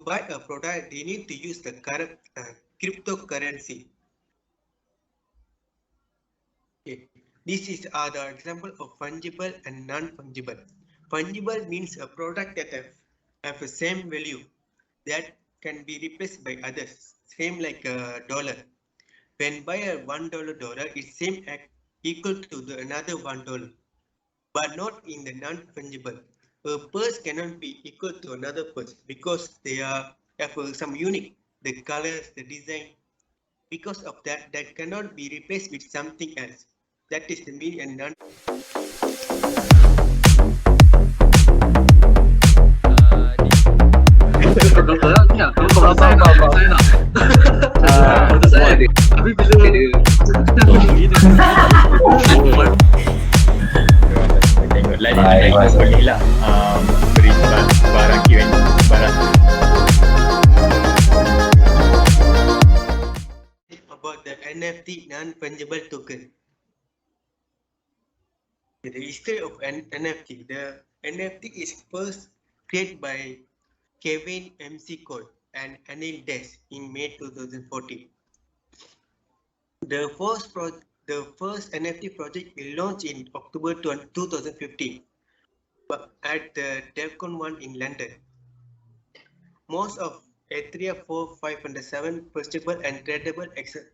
buy a product, they need to use the correct cryptocurrency. Okay. This is the example of fungible and non-fungible. Fungible means a product that have the same value that can be replaced by others, same like a dollar. When buy a $1 it's same equal to the another $1, but not in the non-fungible. A purse cannot be equal to another purse because they are have some unique, the colors, the design. Because of that, that cannot be replaced with something else. That is the meaning and non. Kalau saya nak, saya nak. Betul saya ni. Tapi bila tengok lain boleh lah beri barang kira barang about the NFT non-fungible token. The history of an NFT. The NFT is first created by Kevin MC Cole and Anil Des in May 2014. The first NFT project will launch in October 2015 at the DevCon 1 in London. Most of A3, 4, 507 perceivable and tradable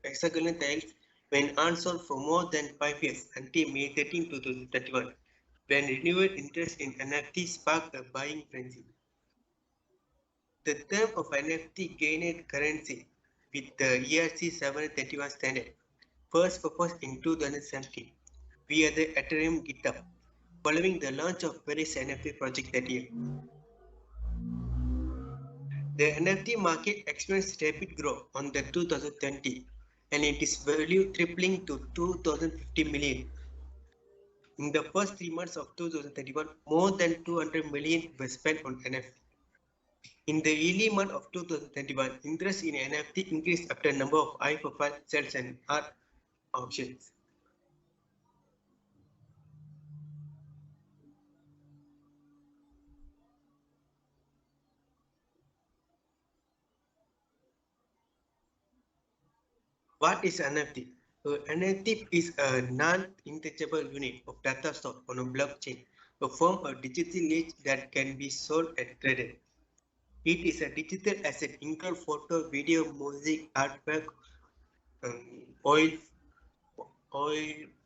hexagonal tiles when unsold for more than 5 years until May 13, 2021, when renewed interest in NFT sparked a buying frenzy. The term of NFT gained currency with the ERC 731 standard, first proposed in 2017 via the Ethereum GitHub, following the launch of various NFT projects that year. The NFT market experienced rapid growth on the 2020 and its value tripling to 2,050 million. In the first 3 months of 2021, more than 200 million were spent on NFT. In the early month of 2021, interest in NFT increased after a number of high-profile sales and art auctions. What is NFT? NFT is a non-interchangeable unit of data stored on a blockchain, a form of digital ledger that can be sold and traded. It is a digital asset, include photo, video, music, artwork, oil,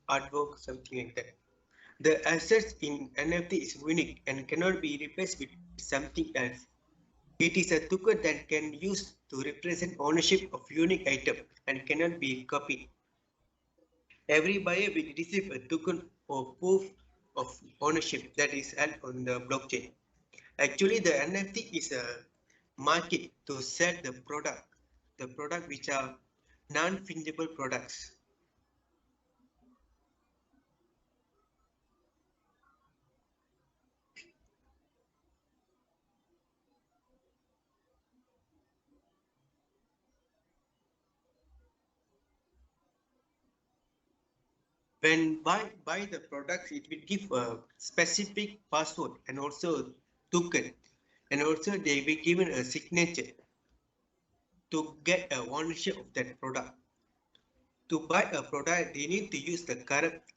artwork, something like that. The assets in NFT is unique and cannot be replaced with something else. It is a token that can be used to represent ownership of unique item and cannot be copied. Every buyer will receive a token or proof of ownership that is held on the blockchain. Actually, the NFT is a market to sell the product which are non-fungible products. When buy the products, it will give a specific password and also token, and also they will be given a signature to get a ownership of that product. To buy a product, they need to use the correct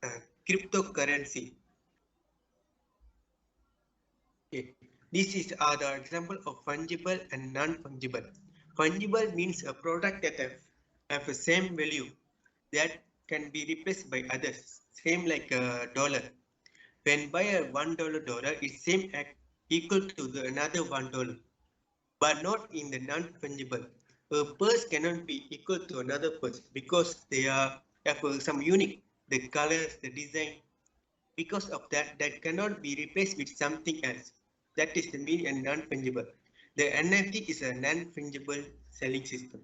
cryptocurrency. Okay. This is the example of fungible and non-fungible. Fungible means a product that have the same value that can be replaced by others, same like a dollar. When buy a $1 it's same equal to the another $1, but not in the non-fungible. A purse cannot be equal to another purse because they are have some unique, the colors, the design. Because of that, that cannot be replaced with something else. That is the meaning and non-fungible. The NFT is a non-fungible selling system,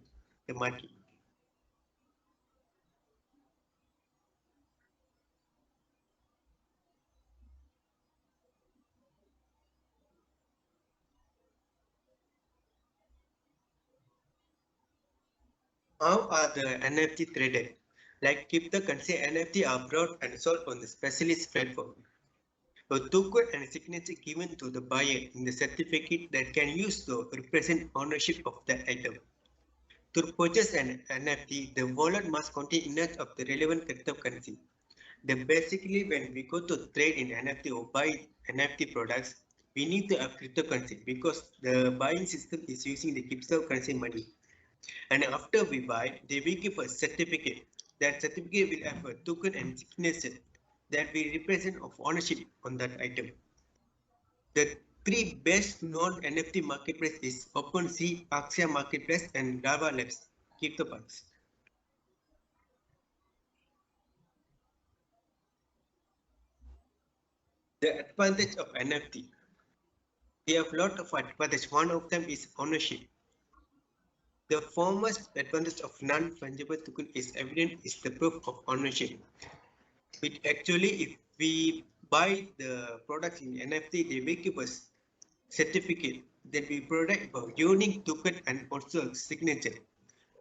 the market. How are the NFT traded? Like crypto can say NFT are bought and sold on the specialist platform. A token and a signature given to the buyer in the certificate that can use to represent ownership of that item. To purchase an NFT, the wallet must contain enough of the relevant cryptocurrency. Basically, when we go to trade in NFT or buy NFT products, we need to have cryptocurrency because the buying system is using the cryptocurrency money. And after we buy, they will give a certificate. That certificate will have a token and signature that will represent of ownership on that item. The three best known NFT marketplace is OpenSea, Axia Marketplace, and Lava Labs CryptoPunks. The advantage of NFT. They have a lot of advantage. One of them is ownership. The foremost advantage of non-fungible token is evident is the proof of ownership. Which actually, if we buy the products in NFT, they will give us certificate that we provide a unique token and also a signature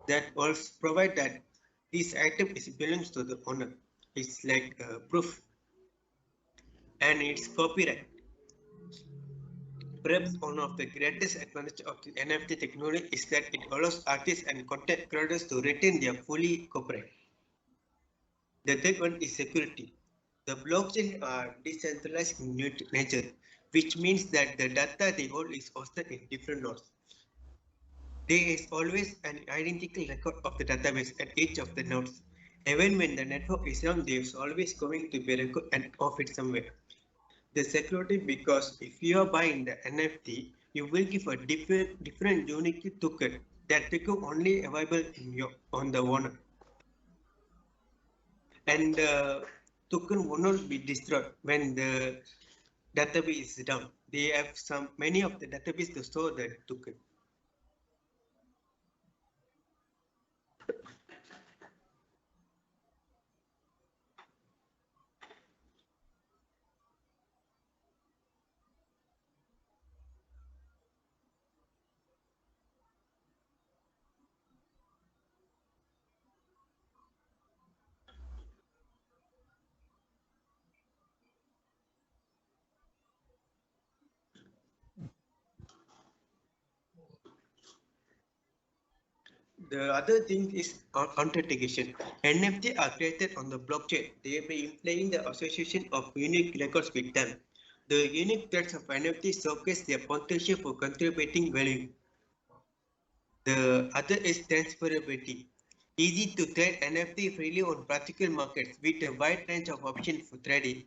that also provide that this item is belongs to the owner. It's like proof, and it's copyright. Perhaps one of the greatest advantages of the NFT technology is that it allows artists and content creators to retain their fully copyright. The third one is security. The blockchain are decentralized in nature, which means that the data they hold is hosted in different nodes. There is always an identical record of the database at each of the nodes. Even when the network is down, there is always going to be a record and of it somewhere. The security, because if you are buying the NFT, you will give a different unique token that token only available in on the owner. And the token will not be destroyed when the database is down. They have many of the database to store the token. The other thing is authentication. NFT are created on the blockchain. They may implying the association of unique records with them. The unique traits of NFT showcase their potential for contributing value. The other is transferability. Easy to trade NFT freely on practical markets with a wide range of options for trading.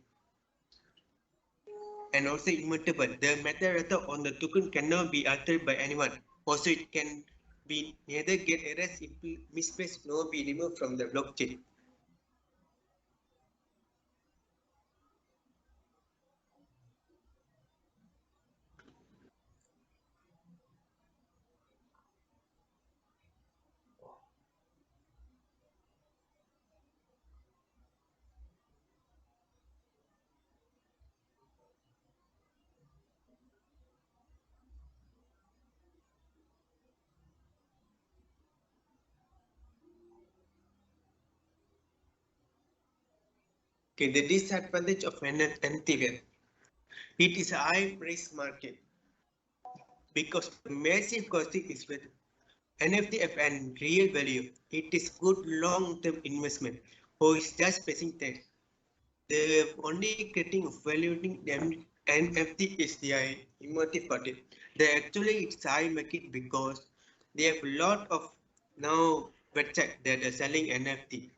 And also immutable. The metadata on the token cannot be altered by anyone. Also, it can be neither get erased, misplaced, nor be removed from the blockchain. Okay, the disadvantage of NFT. It is a high risk market because massive costing is with NFT and real value. It is good long-term investment who is just facing that. The only getting valuing them NFT is the emotive party. They actually it's high market because they have a lot of now website that are selling NFT.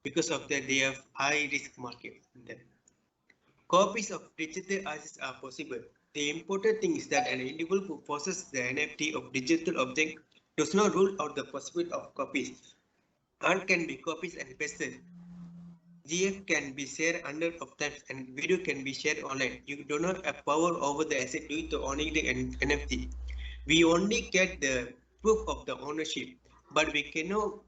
Because of that, they have high risk market. Copies of digital assets are possible. The important thing is that an individual who possesses the NFT of digital object does not rule out the possibility of copies. Art can be copies and pasted. GF can be shared hundreds of times and video can be shared online. You do not have power over the asset due to owning the NFT. We only get the proof of the ownership, but we cannot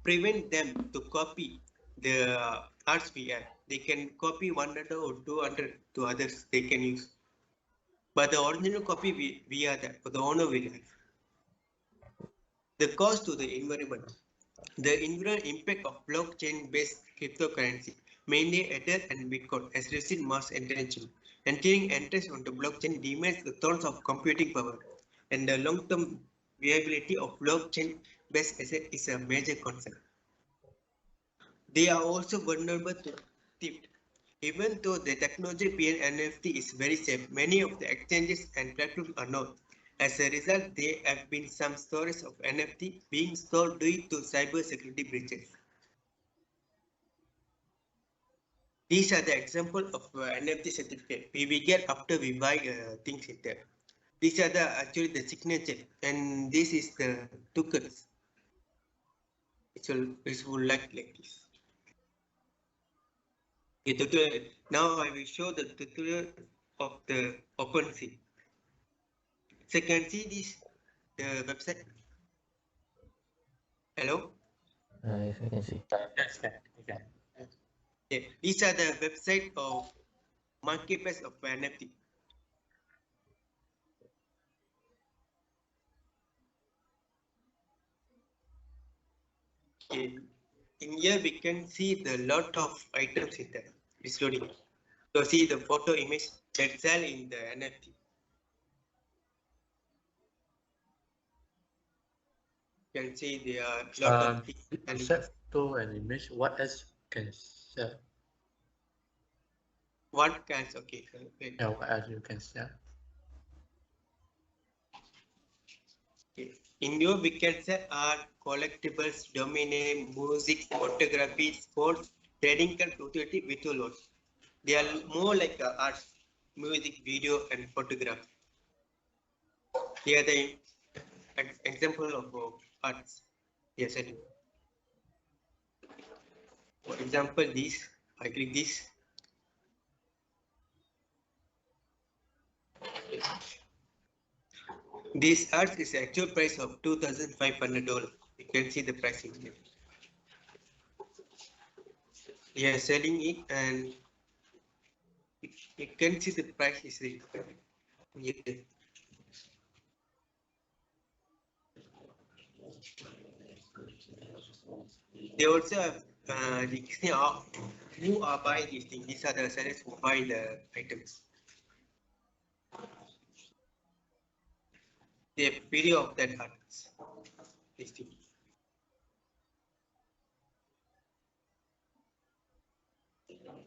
prevent them to copy the arts we have. They can copy 100 or 200 to others they can use. But the original copy we are the owner will have. The cost to the environment. The environmental impact of blockchain-based cryptocurrency, mainly Ether and Bitcoin, has received mass attention. Entering interest onto blockchain demands the tons of computing power, and the long-term viability of blockchain-based asset is a major concern. They are also vulnerable to theft. Even though the technology behind NFT is very safe, many of the exchanges and platforms are not. As a result, there have been some stories of NFT being stolen due to cyber security breaches. These are the example of NFT certificate we get after we buy things in there. These are actually the signature, and this is the tokens. It will like this. Now I will show the tutorial of the OpenSea. So you can see this the website. Hello? Yes, I can see. Yes, can. Yeah, these are the website of marketplace of NFT. Okay. In here we can see the lot of items in there. It's loading. So see the photo image that sell in the NFT. You can see there are lot of things. Except photo and image, what else can sell? What kinds? Okay. Wait. Yeah, what else you can sell? Okay. In here we can sell art, collectibles, domain name, music, photography, sports, trading card, utility, virtual loans. They are more like art, music, video, and photograph. Here are the example of arts. Yes, I do. For example, this. I click this. This art is actual price of $2,500. You can see the price in here. We are selling it, and you can see the price is here. They also have who are buying these things. These are the sellers who buy the items. The video of that arts. This thing.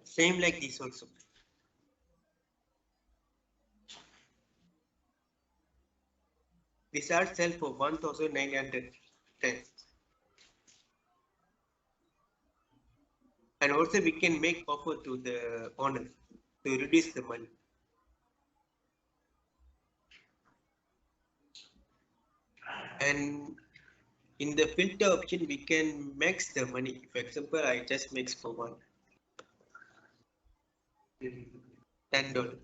Same like this also. This art sell for 1,910. And also we can make offer to the owner to reduce the money. And in the filter option, we can max the money. For example, I just max for one. $10.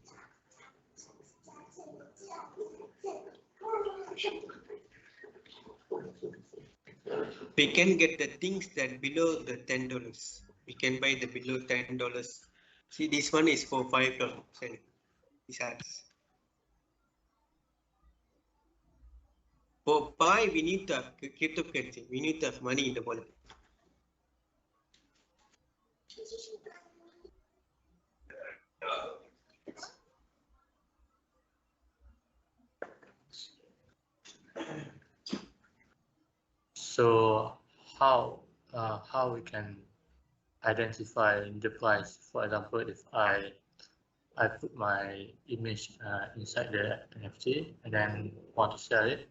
We can get the things that below the $10. We can buy the below $10. See, this one is for $5. These ads. For buy, we need to have cryptocurrency. We need to have money in the wallet. So how we can identify the price? For example, if I put my image inside the NFT and then want to sell it,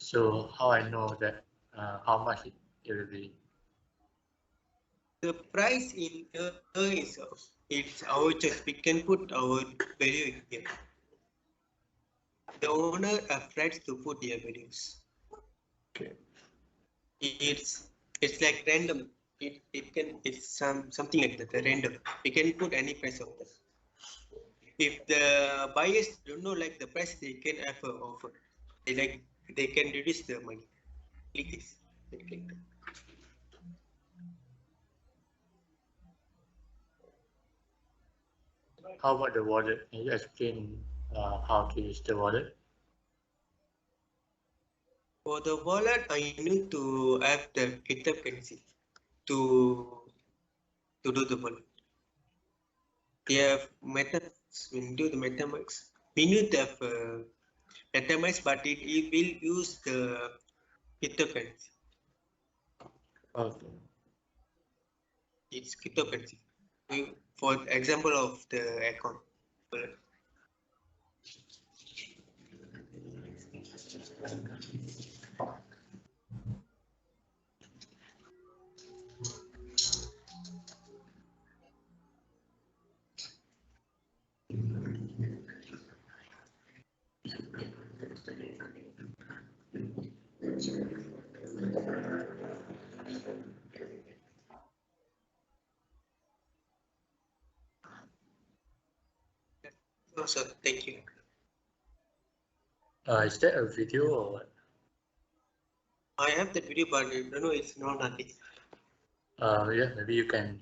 so how I know that how much it will be? The price in is it's our choice. We can put our value in here. The owner have rights to put their values. Okay. It's like random. It's something like that. Random. We can put any price of that. If the buyers don't know like the price, they can have an offer. They can reduce the money. Click this. Click that. How about the wallet? Can you explain how to use the wallet? For the wallet, I need to have the cryptocurrency to do the wallet. They have method when do the mathematics, we need to have mathematics, but it will use the cryptocurrency. Okay. It's cryptocurrency. For example of the account. So thank you. Is that a video or what? I have the video, but I don't know, it's not nothing. Yeah, maybe you can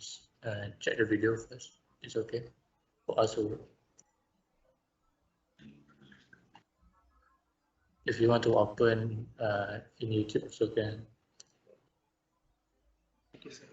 check the video first. It's okay for us to. If you want to open in YouTube, also can. Thank you, sir.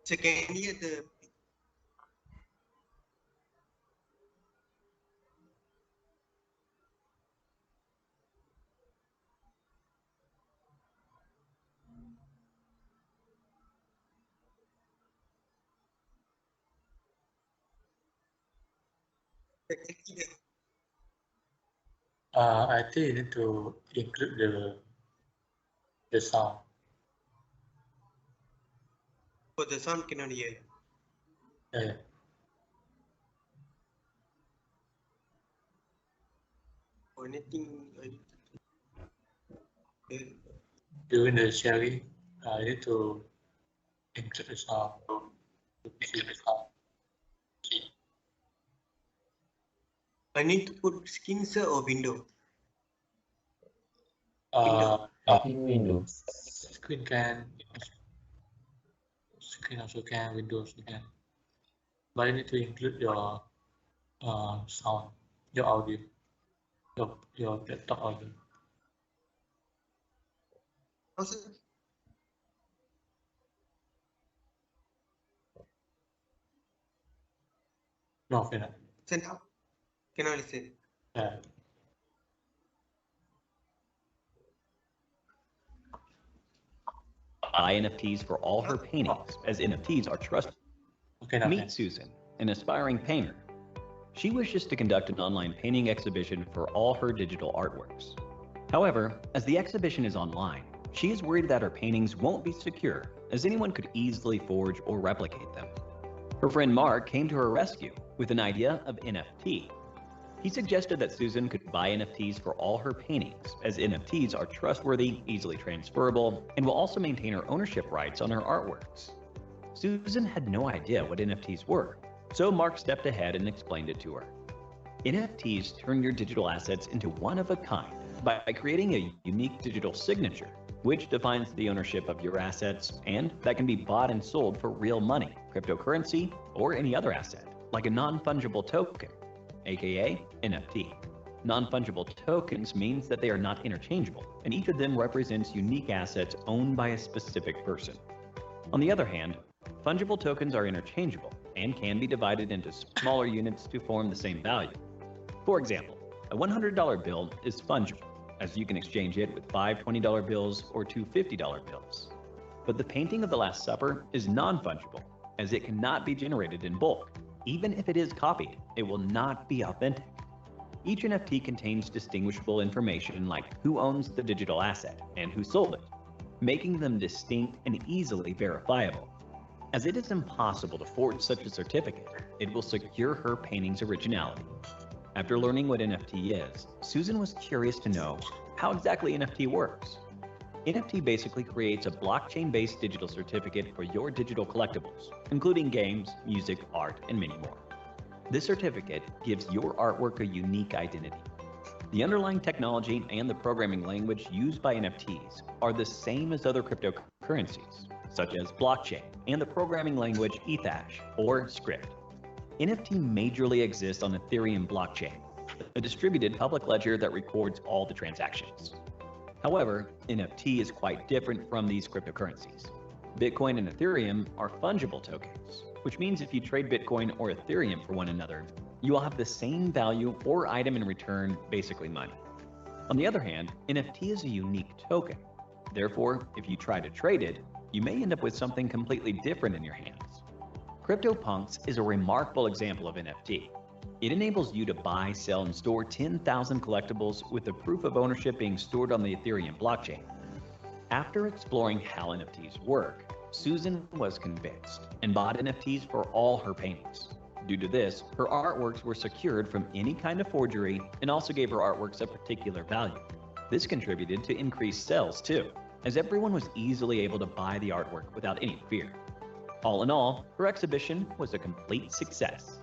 So can you hear the I think you need to include the sound. for the sound cannot hear? Yeah. Or anything? During the sharing, you need to include the sound. I need to put screen, sir, or window? I think Windows. Screen also can, Windows you can. But you need to include your sound, your audio, your laptop audio. Also, No, cannot. send out. Cannot listen. Yeah. Buy NFTs for all her paintings, as NFTs are trusted. Okay, now Meet Susan, an aspiring painter She wishes to conduct an online painting exhibition for all her digital artworks. However, as the exhibition is online, she is worried that her paintings won't be secure, as anyone could easily forge or replicate them. Her friend Mark came to her rescue with an idea of NFT. He suggested that Susan could buy NFTs for all her paintings, as NFTs are trustworthy, easily transferable, and will also maintain her ownership rights on her artworks. Susan had no idea what NFTs were, so Mark stepped ahead and explained it to her. NFTs turn your digital assets into one of a kind by creating a unique digital signature, which defines the ownership of your assets, and that can be bought and sold for real money, cryptocurrency, or any other asset, like a non-fungible token, aka NFT. Non-fungible tokens means that they are not interchangeable, and each of them represents unique assets owned by a specific person. On the other hand, fungible tokens are interchangeable and can be divided into smaller units to form the same value. For example, a $100 bill is fungible, as you can exchange it with 5 $20 bills or 2 $50 bills. But the painting of the Last Supper is non-fungible, as it cannot be generated in bulk. Even if it is copied, it will not be authentic. Each NFT contains distinguishable information like who owns the digital asset and who sold it, making them distinct and easily verifiable. As it is impossible to forge such a certificate, it will secure her painting's originality. After learning what NFT is, Susan was curious to know how exactly NFT works. NFT basically creates a blockchain-based digital certificate for your digital collectibles, including games, music, art, and many more. This certificate gives your artwork a unique identity. The underlying technology and the programming language used by NFTs are the same as other cryptocurrencies, such as blockchain and the programming language Ethash or Script. NFT majorly exists on Ethereum blockchain, a distributed public ledger that records all the transactions. However, NFT is quite different from these cryptocurrencies. Bitcoin and Ethereum are fungible tokens, which means if you trade Bitcoin or Ethereum for one another, you will have the same value or item in return, basically money. On the other hand, NFT is a unique token. Therefore, if you try to trade it, you may end up with something completely different in your hands. CryptoPunks is a remarkable example of NFT. It enables you to buy, sell, and store 10,000 collectibles with the proof of ownership being stored on the Ethereum blockchain. After exploring how NFTs work, Susan was convinced and bought NFTs for all her paintings. Due to this, her artworks were secured from any kind of forgery and also gave her artworks a particular value. This contributed to increased sales too, as everyone was easily able to buy the artwork without any fear. All in all, her exhibition was a complete success.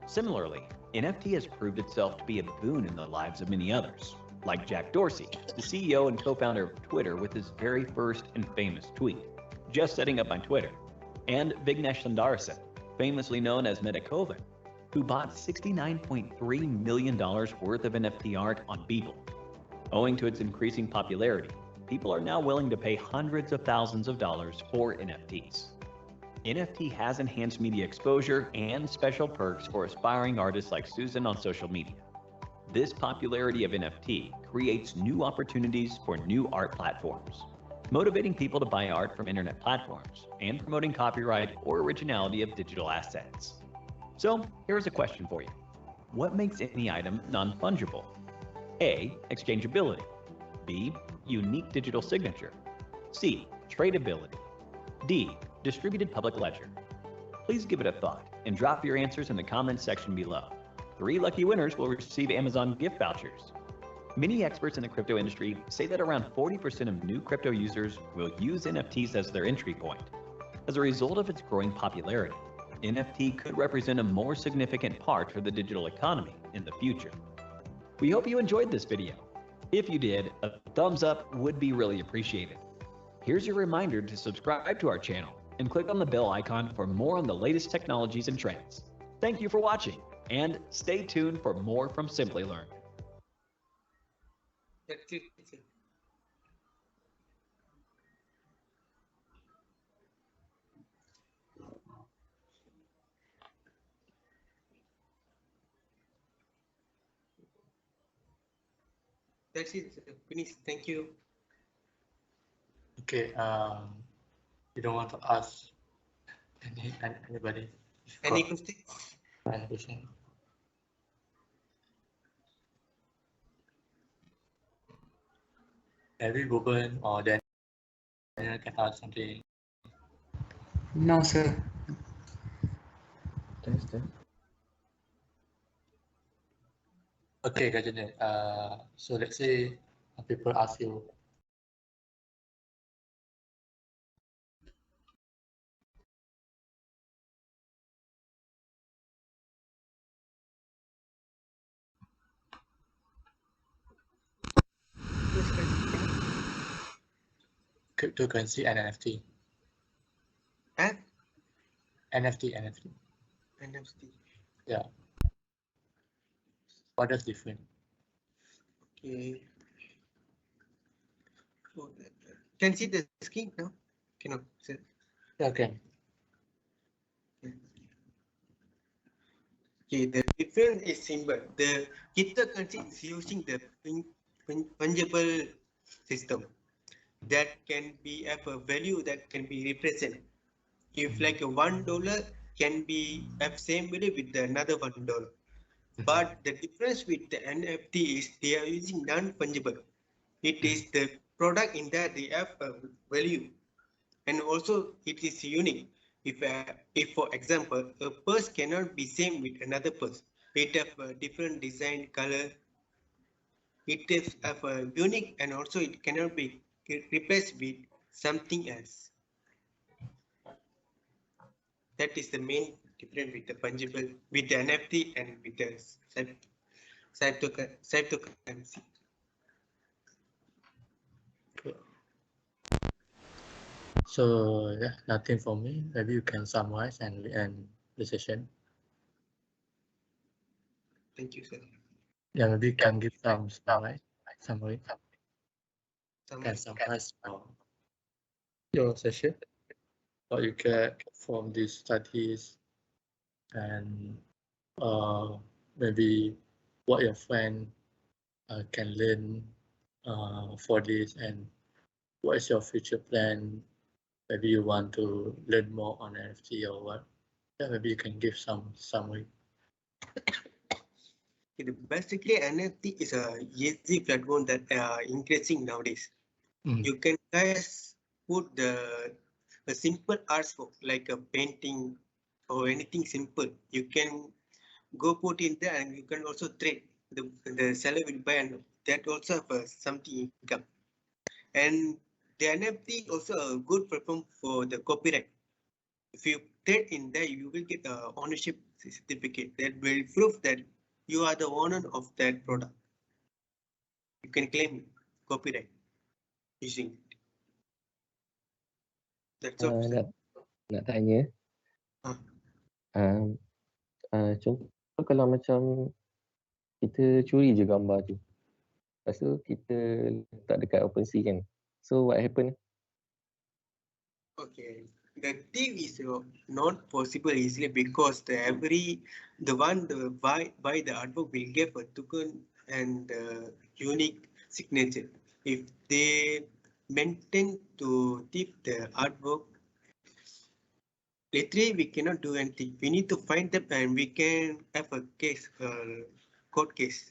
Similarly, NFT has proved itself to be a boon in the lives of many others, like Jack Dorsey, the CEO and co-founder of Twitter with his very first and famous tweet, just setting up on Twitter, and Vignesh Sundaresan, famously known as Metakovan, who bought $69.3 million worth of NFT art on Beeple. Owing to its increasing popularity, people are now willing to pay hundreds of thousands of dollars for NFTs. NFT has enhanced media exposure and special perks for aspiring artists like Susan on social media. This popularity of NFT creates new opportunities for new art platforms, motivating people to buy art from internet platforms and promoting copyright or originality of digital assets. So here's a question for you. What makes any item non-fungible? A. Exchangeability. B. Unique digital signature. C. Tradability. D. Distributed public ledger. Please give it a thought and drop your answers in the comments section below. 3 lucky winners will receive Amazon gift vouchers. Many experts in the crypto industry say that around 40% of new crypto users will use NFTs as their entry point. As a result of its growing popularity, NFT could represent a more significant part for the digital economy in the future. We hope you enjoyed this video. If you did, a thumbs up would be really appreciated. Here's your reminder to subscribe to our channel and click on the bell icon for more on the latest technologies and trends. Thank you for watching, and stay tuned for more from Simply Learn. That's it. That's it. Finish. Thank you. Okay, you don't want to ask anybody? Any question? Any question? Maybe Ruben or Daniel can add something. No, sir. Test. Okay, Gajan. So let's say people ask you, cryptocurrency and NFT. And NFT. NFT. Yeah. What is different? Okay. Can see the screen now? Cannot. Sir. Okay. Okay, the difference is simple. The cryptocurrency is using the fungible system that can be have a value that can be represented. If like a $1 can be have same value with another $1. But the difference with the NFT is they are using non-fungible. It is the product in that they have a value, and also it is unique. If for example, a purse cannot be same with another purse. It have a different design, color. It is have a unique, and also it cannot be replaced with something else. That is the main difference with the fungible, with the NFT and with the cryptocurrency. So yeah, nothing for me. Maybe you can summarize and end the session. Thank you, sir. Yeah, maybe you can give some summary. Can Summarize. summarize your session, what you get from these studies, and maybe what your friend can learn for this, and what is your future plan. Maybe you want to learn more on NFT or what. Yeah, maybe you can give some summary. Basically, NFT is a easy platform that increasing nowadays. You can guys put a simple artwork like a painting or anything simple. You can go put in there, and you can also trade. The seller will buy, and that also have something income. And the NFT also a good platform for the copyright. If you trade in there, you will get a ownership certificate that will prove that you are the owner of that product. You can claim copyright using it. That's all. Nak tanya, contoh kalau macam kita curi je gambar tu, lepas tu kita letak dekat OpenSea kan, so what happen? Okay, the thing is not possible easily because the one buy the artwork will get a token and unique signature. If they maintain to keep the artwork, literally we cannot do anything. We need to find them, and we can have a case, court case.